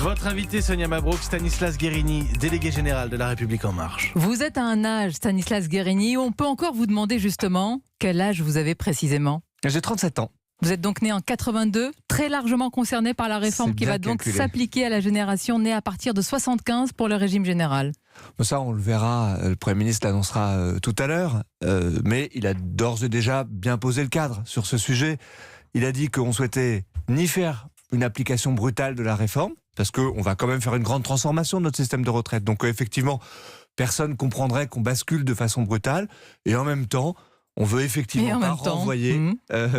Votre invité, Sonia Mabrouk, Stanislas Guerini, délégué général de La République En Marche. Vous êtes à un âge, Stanislas Guerini, où on peut encore vous demander justement quel âge vous avez précisément. J'ai 37 ans. Vous êtes donc né en 82, très largement concerné par la réforme qui va donc s'appliquer à la génération née à partir de 75 pour le régime général. Ça, on le verra, le Premier ministre l'annoncera tout à l'heure, mais il a d'ores et déjà bien posé le cadre sur ce sujet. Il a dit qu'on souhaitait ni faire une application brutale de la réforme, parce qu'on va quand même faire une grande transformation de notre système de retraite. Donc effectivement, personne ne comprendrait qu'on bascule de façon brutale, et en même temps, on veut effectivement pas renvoyer,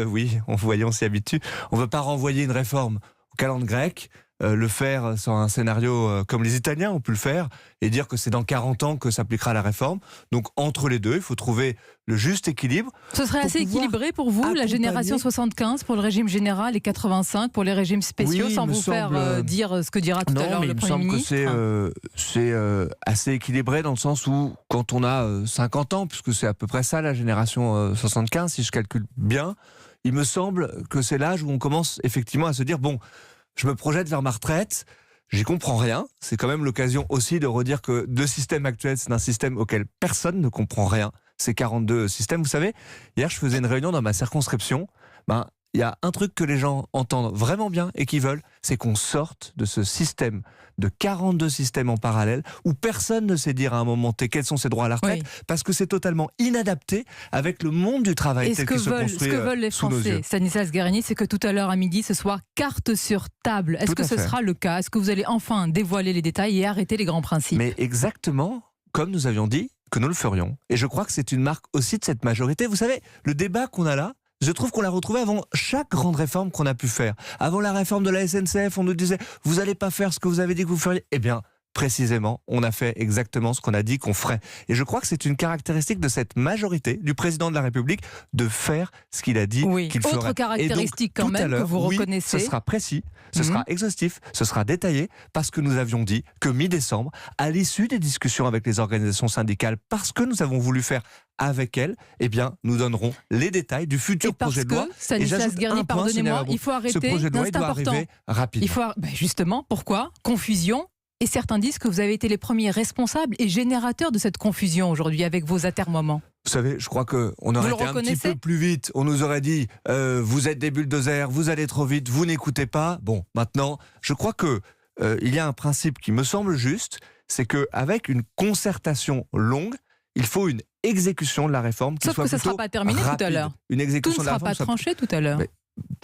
oui, on s'y habitue, on veut pas renvoyer une réforme au calendrier grec, le faire sur un scénario comme les Italiens ont pu le faire, et dire que c'est dans 40 ans que s'appliquera la réforme. Donc entre les deux, il faut trouver le juste équilibre. Ce serait assez équilibré pour vous, la génération 75 pour le régime général et 85 pour les régimes spéciaux, oui, sans vous faire dire ce que dira tout à l'heure le Premier ministre. Il me semble que c'est assez équilibré dans le sens où quand on a 50 ans, puisque c'est à peu près ça la génération 75, si je calcule bien, il me semble que c'est l'âge où on commence effectivement à se dire, bon, je me projette vers ma retraite, j'y comprends rien. C'est quand même l'occasion aussi de redire que le système actuel, c'est un système auquel personne ne comprend rien. Ces 42 systèmes, vous savez, hier je faisais une réunion dans ma circonscription, il y a un truc que les gens entendent vraiment bien et qui veulent, c'est qu'on sorte de ce système de 42 systèmes en parallèle où personne ne sait dire à un moment T quels sont ses droits à la retraite, parce que c'est totalement inadapté avec le monde du travail tel qu'il se construit. Ce que veulent les Français, Stanislas Guerini, c'est que tout à l'heure à midi, ce soit carte sur table. Est-ce que ce sera le cas? Est-ce que vous allez enfin dévoiler les détails et arrêter les grands principes? Mais exactement comme nous avions dit que nous le ferions. Et je crois que c'est une marque aussi de cette majorité. Vous savez, le débat qu'on a là, je trouve qu'on l'a retrouvé avant chaque grande réforme qu'on a pu faire. Avant la réforme de la SNCF, on nous disait « vous n'allez pas faire ce que vous avez dit que vous feriez ». Eh bien, précisément, on a fait exactement ce qu'on a dit qu'on ferait. Et je crois que c'est une caractéristique de cette majorité, du président de la République, de faire ce qu'il a dit qu'il ferait. Autre caractéristique quand même que vous reconnaissez. Ce sera précis, ce sera exhaustif, ce sera détaillé, parce que nous avions dit que mi-décembre, à l'issue des discussions avec les organisations syndicales, parce que nous avons voulu faire avec elles, eh bien, nous donnerons les détails du futur projet de loi. Stanislas Guerini, pardonnez-moi, il faut arrêter. Ce projet de loi doit arriver rapidement. Justement, pourquoi? Confusion. Et certains disent que vous avez été les premiers responsables et générateurs de cette confusion aujourd'hui avec vos atermoiements. Vous savez, je crois qu'on aurait été un petit peu plus vite. On nous aurait dit vous êtes des bulldozers, vous allez trop vite, vous n'écoutez pas. Bon, maintenant, je crois que il y a un principe qui me semble juste, c'est qu'avec une concertation longue, il faut une exécution de la réforme qui soit plutôt rapide. Sauf que ça ne sera pas terminé tout à l'heure. Une exécution tout ne sera pas tranché tout à l'heure.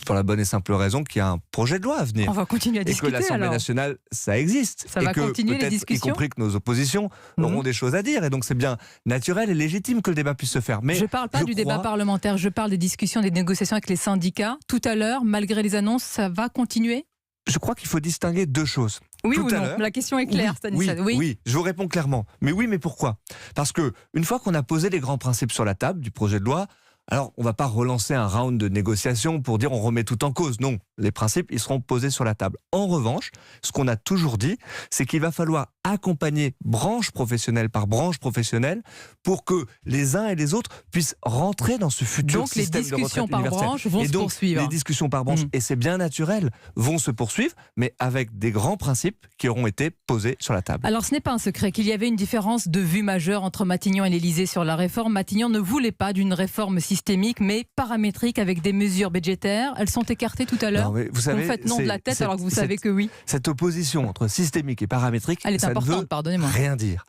Pour la bonne et simple raison qu'il y a un projet de loi à venir. On va continuer à discuter. Et que l'Assemblée nationale, ça existe. Ça va continuer les discussions. Y compris que nos oppositions auront des choses à dire. Et donc c'est bien naturel et légitime que le débat puisse se faire. Mais je ne parle pas du débat parlementaire, je parle des discussions, des négociations avec les syndicats. Tout à l'heure, malgré les annonces, ça va continuer? Je crois qu'il faut distinguer deux choses. Oui ou non? La question est claire, Stanislas. Oui, je vous réponds clairement. Mais pourquoi? Parce que une fois qu'on a posé les grands principes sur la table du projet de loi, alors on ne va pas relancer un round de négociation pour dire on remet tout en cause. Non, les principes, ils seront posés sur la table. En revanche, ce qu'on a toujours dit, c'est qu'il va falloir accompagner branche professionnelle par branche professionnelle pour que les uns et les autres puissent rentrer dans ce futur système de retraite universel. Donc les discussions par branche vont se poursuivre. Les discussions par branche, et c'est bien naturel, vont se poursuivre, mais avec des grands principes qui auront été posés sur la table. Alors ce n'est pas un secret qu'il y avait une différence de vue majeure entre Matignon et l'Élysée sur la réforme. Matignon ne voulait pas d'une réforme systémique, mais paramétrique avec des mesures budgétaires. Elles sont écartées tout à l'heure. Vous savez, vous faites non de la tête alors que vous savez que oui. Cette opposition entre systémique et paramétrique, elle est importante, pardonnez-moi. Rien dire.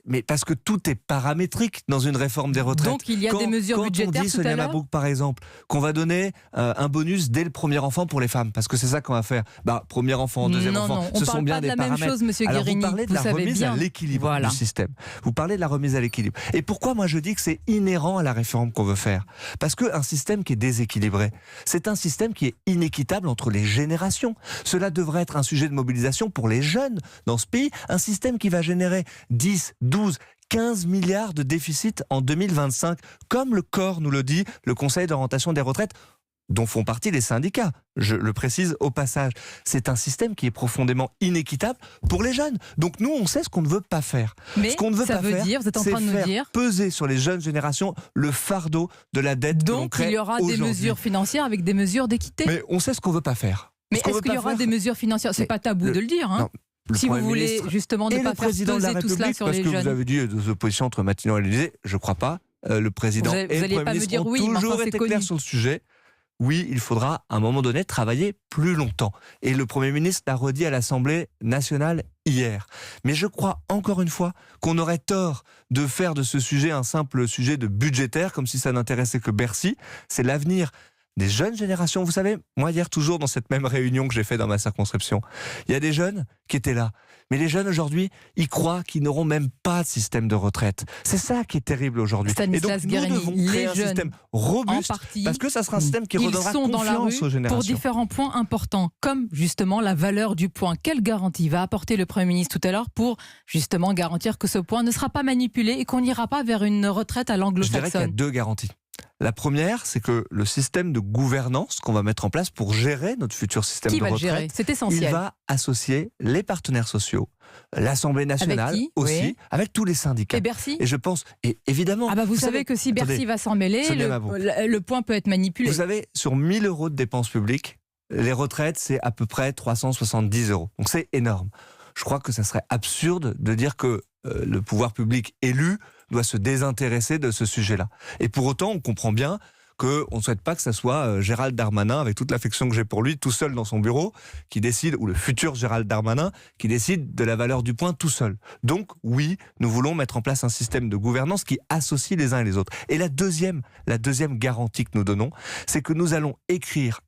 Mais parce que tout est paramétrique dans une réforme des retraites. Donc il y a des mesures budgétaires. Quand on dit, Sonia Mabrouk par exemple, qu'on va donner un bonus dès le premier enfant pour les femmes, parce que c'est ça qu'on va faire. Premier enfant, deuxième enfant, ce sont bien des paramètres. On parle pas de la même chose, monsieur Guerini. Vous parlez de la remise à l'équilibre du système. Vous parlez de la remise à l'équilibre. Et pourquoi moi je dis que c'est inhérent à la réforme qu'on veut faire? Parce qu'un système qui est déséquilibré, c'est un système qui est inéquitable entre les générations. Cela devrait être un sujet de mobilisation pour les jeunes dans ce pays. Un système qui va générer 10, 12, 15 milliards de déficit en 2025, comme le corps nous le dit, le Conseil d'orientation des retraites, dont font partie les syndicats. Je le précise au passage. C'est un système qui est profondément inéquitable pour les jeunes. Donc nous, on sait ce qu'on ne veut pas faire. Mais ce qu'on ne veut ça pas veut faire, dire, vous êtes en train de nous dire, peser sur les jeunes générations le fardeau de la dette que l'on crée donc il y aura des mesures financières avec des mesures d'équité. Mais on sait ce qu'on ne veut pas faire. Mais Ce qu'on est-ce veut qu'il y pas aura faire- des mesures financières? C'est pas tabou de le dire. Hein. Non, le Si vous Premier voulez ministre justement ne et pas le faire président de la peser tout cela République, sur parce les que jeunes. vous avez dit des oppositions entre Matignon et l'Élysée, je crois pas. Le président Vous et alliez le Premier pas me ministre dire ont oui, mais enfin, toujours c'est été connu. clairs sur le sujet. Oui, il faudra à un moment donné travailler plus longtemps. Et le Premier ministre l'a redit à l'Assemblée nationale hier. Mais je crois encore une fois qu'on aurait tort de faire de ce sujet un simple sujet de budgétaire, comme si ça n'intéressait que Bercy. C'est l'avenir des jeunes générations. Vous savez, moi hier, toujours dans cette même réunion que j'ai fait dans ma circonscription, il y a des jeunes qui étaient là. Mais les jeunes aujourd'hui, ils croient qu'ils n'auront même pas de système de retraite. C'est ça qui est terrible aujourd'hui. Et donc Stanislas nous Guerini, devons créer les un jeunes, système en robuste, partie, parce que ça sera un système qui ils redonnera sont dans la rue confiance aux générations. pour différents points importants, comme justement la valeur du point. Quelle garantie va apporter le Premier ministre tout à l'heure pour justement garantir que ce point ne sera pas manipulé et qu'on n'ira pas vers une retraite à Je dirais qu'il y a l'anglo-saxonne? 2 garanties. La première, c'est que le système de gouvernance qu'on va mettre en place pour gérer notre futur système Qui de va le retraite, gérer? C'est il essentiel. va associer les partenaires sociaux, l'Assemblée nationale qui aussi, Oui. avec tous les syndicats. Et Bercy? Et je pense, et évidemment... Ah bah vous savez que si Bercy attendez, va s'en mêler, Sonia Mabrouk. le point peut être manipulé. Vous savez, sur 1 000 € de dépenses publiques, les retraites, c'est à peu près 370 €. Donc c'est énorme. Je crois que ça serait absurde de dire que le pouvoir public élu doit se désintéresser de ce sujet-là. Et pour autant, on comprend bien qu'on ne souhaite pas que ça soit Gérald Darmanin, avec toute l'affection que j'ai pour lui, tout seul dans son bureau, qui décide, ou le futur Gérald Darmanin, qui décide de la valeur du point tout seul. Donc oui, nous voulons mettre en place un système de gouvernance qui associe les uns et les autres. Et la deuxième garantie que nous donnons, c'est que nous allons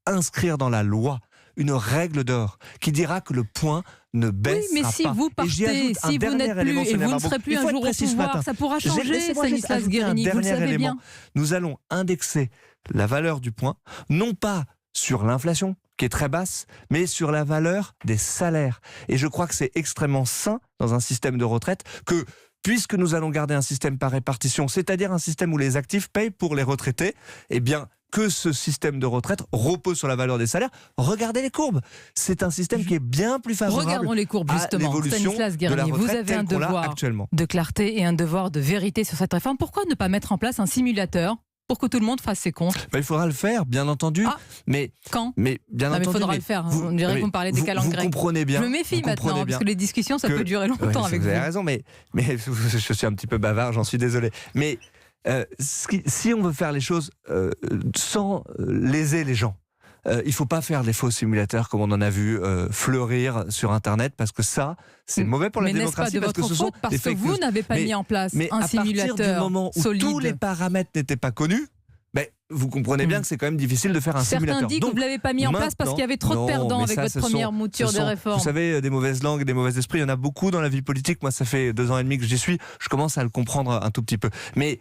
inscrire dans la loi une règle d'or qui dira que le point ne baissera pas. Oui, mais si vous Et j'y partez, ajoute un si vous dernier n'êtes plus élément, et Sonia vous ne Mabrouk. serez plus Il un faut être jour au précis ce matin. pouvoir, ça pourra changer, Laissez-moi juste Stanislas ajouter un Guerini, vous le dernier savez élément. bien. Nous allons indexer la valeur du point, non pas sur l'inflation, qui est très basse, mais sur la valeur des salaires. Et je crois que c'est extrêmement sain dans un système de retraite que, puisque nous allons garder un système par répartition, c'est-à-dire un système où les actifs payent pour les retraités, eh bien, que ce système de retraite repose sur la valeur des salaires. Regardez les courbes. C'est un système qui est bien plus favorable Regardons les courbes, à justement. l'évolution Stanislas de la Guerini, vous retraite avez un telle qu'on l'a devoir actuellement. de clarté et un devoir de vérité sur cette réforme. Pourquoi ne pas mettre en place un simulateur pour que tout le monde fasse ses comptes? Ben, il faudra le faire, bien entendu. Ah, mais quand? bien Non, mais il entendu. faudra le faire. On dirait que vous me parlez des vous calendriers. comprenez bien. Je me méfie vous comprenez maintenant, bien parce que les discussions, ça que- peut durer longtemps Ouais, avec vous vous. avez raison, mais je suis un petit peu bavard, j'en suis désolé. Mais si on veut faire les choses sans léser les gens, il ne faut pas faire des faux simulateurs comme on en a vu fleurir sur Internet, parce que ça, c'est mauvais pour la Mais n'est-ce pas démocratie, de parce que votre ce sont faute parce des que fake vous news. n'avez pas mis en place Mais un à partir du simulateur moment où solide. tous les paramètres n'étaient pas connus, vous comprenez bien que c'est quand même difficile de faire un Certains simulateur. disent que Donc, vous ne l'avez pas mis en place parce qu'il y avait trop de non, perdants mais avec ça, votre ce sont- première mouture ce de sont, réforme. Vous savez, des mauvaises langues, des mauvais esprits, il y en a beaucoup dans la vie politique. Moi, ça fait 2 ans et demi que j'y suis. Je commence à le comprendre un tout petit peu. Mais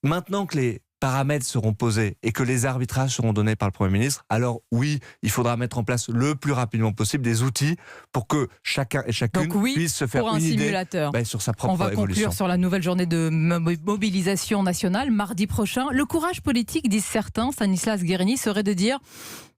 maintenant que les paramètres seront posés et que les arbitrages seront donnés par le Premier ministre, alors oui, il faudra mettre en place le plus rapidement possible des outils pour que chacun et chacune Donc oui, puisse se faire pour un une idée simulateur. sur sa propre On va évolution. conclure sur la nouvelle journée de mobilisation nationale mardi prochain. Le courage politique, disent certains, Stanislas Guerini, serait de dire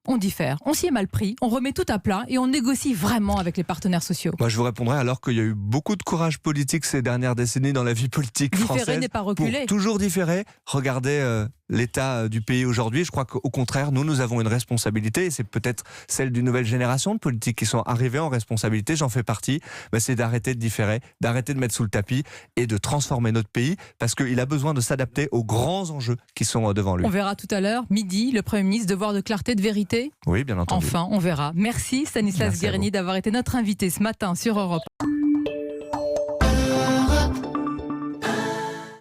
on diffère, on s'y est mal pris, on remet tout à plat et on négocie vraiment avec les partenaires sociaux. Moi, je vous répondrai alors qu'il y a eu beaucoup de courage politique ces dernières décennies dans la vie politique Différer française. n'est pas reculer. Pour toujours différer. Regardez l'état du pays aujourd'hui. Je crois qu'au contraire, nous avons une responsabilité, et c'est peut-être celle d'une nouvelle génération de politiques qui sont arrivés en responsabilité, j'en fais partie, c'est d'arrêter de différer, d'arrêter de mettre sous le tapis et de transformer notre pays, parce qu'il a besoin de s'adapter aux grands enjeux qui sont devant lui. On verra tout à l'heure, midi, le Premier ministre, devoir de clarté, de vérité. Oui, bien entendu. Enfin, on verra. Merci Stanislas Merci à Guerini vous. d'avoir été notre invité ce matin sur Europe 1.